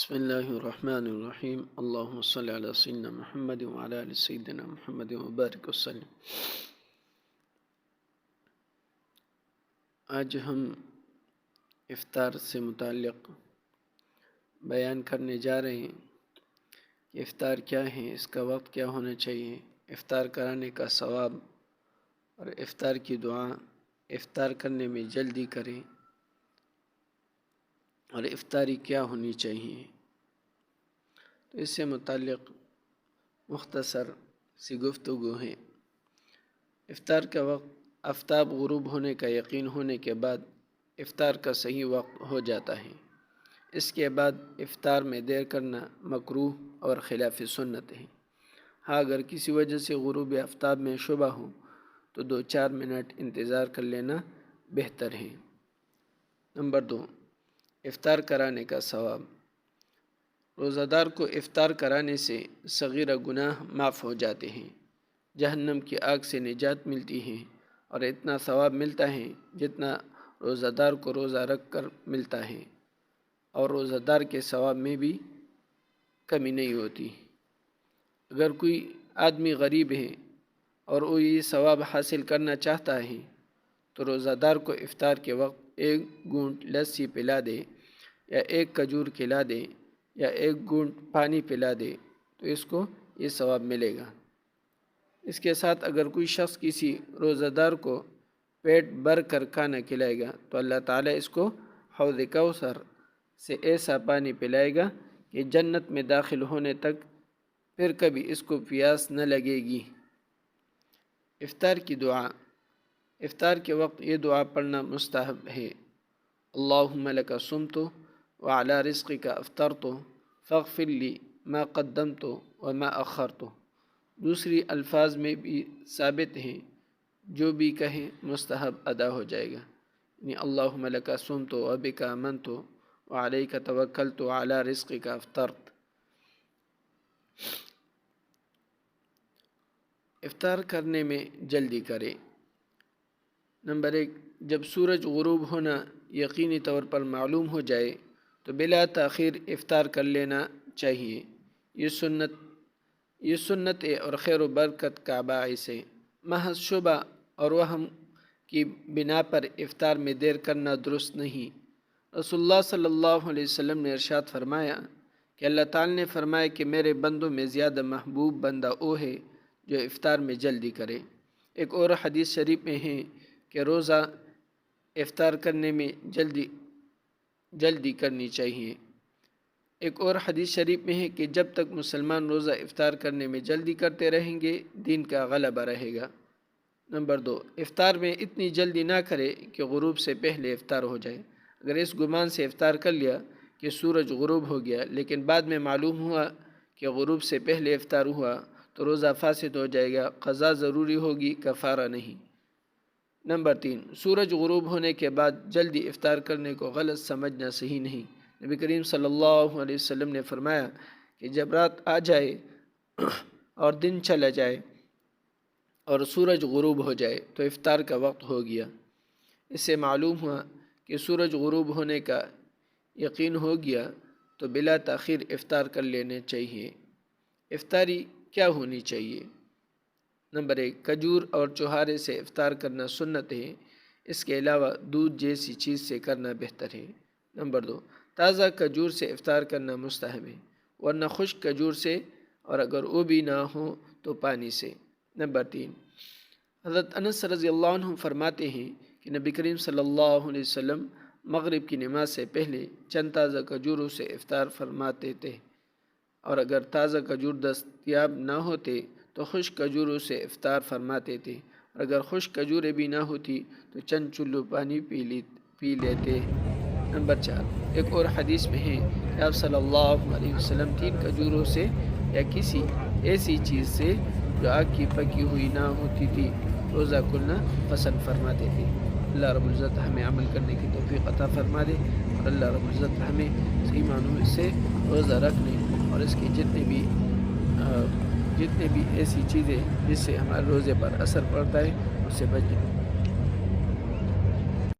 بسم اللہ الرحمن الرحیم اللہم صلی علی سیدنا محمد وعلی آل سیدنا محمد وبارک وسلم۔ آج ہم افطار سے متعلق بیان کرنے جا رہے ہیں کہ افطار کیا ہے، اس کا وقت کیا ہونا چاہیے، افطار کرانے کا ثواب اور افطار کی دعا، افطار کرنے میں جلدی کریں اور افطاری کیا ہونی چاہیے۔ تو اس سے متعلق مختصر سی گفتگو ہے۔ افطار کا وقت آفتاب غروب ہونے کا یقین ہونے کے بعد افطار کا صحیح وقت ہو جاتا ہے۔ اس کے بعد افطار میں دیر کرنا مکروہ اور خلاف سنت ہے۔ ہاں، اگر کسی وجہ سے غروب آفتاب میں شبہ ہو تو 2-4 منٹ انتظار کر لینا بہتر ہے۔ نمبر 2، افطار کرانے کا ثواب۔ روزہ دار کو افطار کرانے سے صغیرہ گناہ معاف ہو جاتے ہیں، جہنم کی آگ سے نجات ملتی ہے اور اتنا ثواب ملتا ہے جتنا روزہ دار کو روزہ رکھ کر ملتا ہے، اور روزہ دار کے ثواب میں بھی کمی نہیں ہوتی۔ اگر کوئی آدمی غریب ہے اور وہ یہ ثواب حاصل کرنا چاہتا ہے تو روزہ دار کو افطار کے وقت 1 گھونٹ لسی پلا دے یا 1 کھجور کھلا دے یا 1 گھونٹ پانی پلا دے تو اس کو یہ ثواب ملے گا۔ اس کے ساتھ اگر کوئی شخص کسی روزہ دار کو پیٹ بھر کر کھانا کھلائے گا تو اللہ تعالیٰ اس کو حوض کوثر سے ایسا پانی پلائے گا کہ جنت میں داخل ہونے تک پھر کبھی اس کو پیاس نہ لگے گی۔ افطار کی دعا۔ افطار کے وقت یہ دعا پڑھنا مستحب ہے۔ اللہم لک صمت وعلی رزقک افطرت فاغفر لی ما قدمت وما اخرت۔ دوسری الفاظ میں بھی ثابت ہیں، جو بھی کہیں مستحب ادا ہو جائے گا، یعنی اللہم لک صمت وبک آمنت وعلیک توکلت وعلی رزقک افطرت۔ افطار کرنے میں جلدی کرے۔ نمبر 1، جب سورج غروب ہونا یقینی طور پر معلوم ہو جائے تو بلا تاخیر افطار کر لینا چاہیے۔ یہ سنت اور خیر و برکت کا باعث ہے۔ محض شبہ اور وہم کی بنا پر افطار میں دیر کرنا درست نہیں۔ رسول اللہ صلی اللہ علیہ وسلم نے ارشاد فرمایا کہ اللہ تعالی نے فرمایا کہ میرے بندوں میں زیادہ محبوب بندہ وہ ہے جو افطار میں جلدی کرے۔ ایک اور حدیث شریف میں ہے کہ روزہ افطار کرنے میں جلدی کرنی چاہیے۔ ایک اور حدیث شریف میں ہے کہ جب تک مسلمان روزہ افطار کرنے میں جلدی کرتے رہیں گے دین کا غلبہ رہے گا۔ نمبر 2، افطار میں اتنی جلدی نہ کرے کہ غروب سے پہلے افطار ہو جائے۔ اگر اس گمان سے افطار کر لیا کہ سورج غروب ہو گیا لیکن بعد میں معلوم ہوا کہ غروب سے پہلے افطار ہوا تو روزہ فاسد ہو جائے گا، قضا ضروری ہوگی، کفارہ نہیں۔ نمبر 3، سورج غروب ہونے کے بعد جلدی افطار کرنے کو غلط سمجھنا صحیح نہیں۔ نبی کریم صلی اللہ علیہ وسلم نے فرمایا کہ جب رات آ جائے اور دن چلا جائے اور سورج غروب ہو جائے تو افطار کا وقت ہو گیا۔ اس سے معلوم ہوا کہ سورج غروب ہونے کا یقین ہو گیا تو بلا تاخیر افطار کر لینے چاہیے۔ افطاری کیا ہونی چاہیے؟ نمبر 1، کھجور اور چھہارے سے افطار کرنا سنت ہے، اس کے علاوہ دودھ جیسی چیز سے کرنا بہتر ہے۔ نمبر 2، تازہ کھجور سے افطار کرنا مستحب ہے، ورنہ خشک کھجور سے، اور اگر وہ بھی نہ ہو تو پانی سے۔ نمبر 3، حضرت انس رضی اللہ عنہ فرماتے ہیں کہ نبی کریم صلی اللہ علیہ وسلم مغرب کی نماز سے پہلے چند تازہ کھجوروں سے افطار فرماتے تھے، اور اگر تازہ کھجور دستیاب نہ ہوتے تو خشک کھجوروں سے افطار فرماتے تھے، اور اگر خشک کھجوریں بھی نہ ہوتی تو چند چلو پانی پی لیتے۔ نمبر 4، ایک اور حدیث میں ہے کہ آپ صلی اللہ علیہ وسلم 3 کھجوروں سے یا کسی ایسی چیز سے جو آگ کی پکی ہوئی نہ ہوتی تھی روزہ کھولنا پسند فرماتے تھے۔ اللہ رب العزت ہمیں عمل کرنے کی توفیق عطا فرما دے، اور اللہ رب العزت ہمیں صحیح معنوں سے روزہ رکھنے اور اس کی جتنے بھی ایسی چیزیں جس سے ہمارے روزے پر اثر پڑتا ہے اس سے بچنے